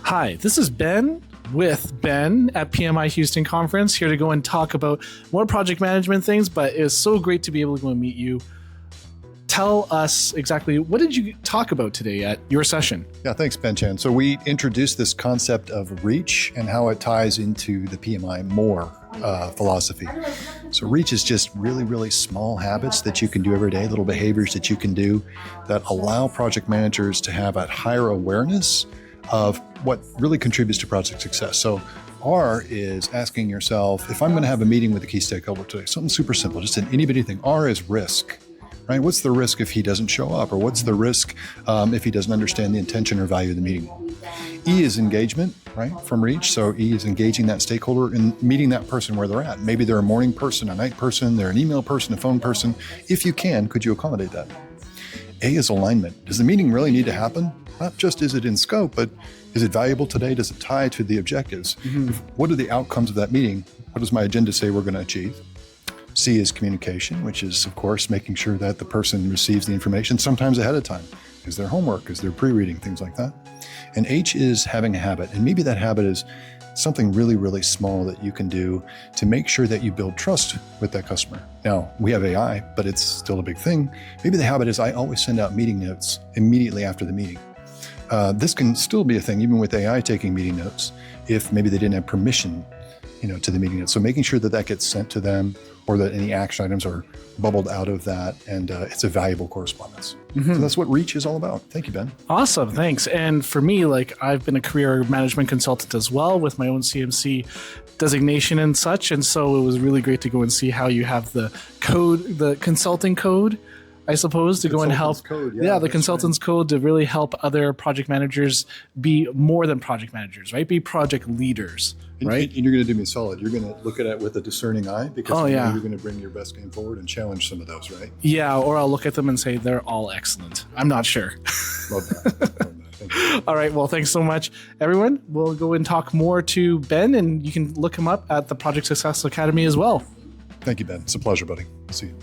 Hi, this is Ben with Ben at PMI Houston Conference, here to go and talk about more project management things, but it was so great to be able to go and meet you. Tell us exactly, what did you talk about today at your session? Yeah, thanks, Ben Chan. So we introduced this concept of REACH and how it ties into the PMI more philosophy. So REACH is just really, really small habits that you can do every day, little behaviors that you can do that allow project managers to have a higher awareness of what really contributes to project success. So R is asking yourself, if I'm going to have a meeting with a key stakeholder today, something super simple, just an itty-bitty thing. R is risk. Right? What's the risk if he doesn't show up? Or what's the risk if he doesn't understand the intention or value of the meeting? E is engagement, right, from REACH. So E is engaging that stakeholder and meeting that person where they're at. Maybe they're a morning person, a night person, they're an email person, a phone person. If you can, could you accommodate that? A is alignment. Does the meeting really need to happen? Not just is it in scope, but is it valuable today? Does it tie to the objectives? What are the outcomes of that meeting? What does my agenda say we're going to achieve? C is communication, which is, of course, making sure that the person receives the information sometimes ahead of time. Is there homework? Is there pre-reading? Things like that. And H is having a habit. And maybe that habit is something really, really small that you can do to make sure that you build trust with that customer. Now, we have AI, but it's still a big thing. Maybe the habit is I always send out meeting notes immediately after the meeting. This can still be a thing, even with AI taking meeting notes, if maybe they didn't have permission to the meeting notes. So making sure that that gets sent to them, or that any action items are bubbled out of that, and it's a valuable correspondence. So that's what REACH is all about. Thank you, Ben. Awesome, thanks. And for me, I've been a career management consultant as well with my own CMC designation and such, and so it was really great to go and see how you have the code, the consulting code, I suppose, to go and help. Code, the consultant's code to really help other project managers be more than project managers, right? Be project leaders, right? And you're going to do me a solid. You're going to look at it with a discerning eye, because yeah, you're going to bring your best game forward and challenge some of those, right? Yeah, or I'll look at them and say they're all excellent. I'm not sure. Love that. Love that. Thank you. All right, well, thanks so much, everyone. We'll go and talk more to Ben, and you can look him up at the Project Success Academy as well. Thank you, Ben. It's a pleasure, buddy. See you.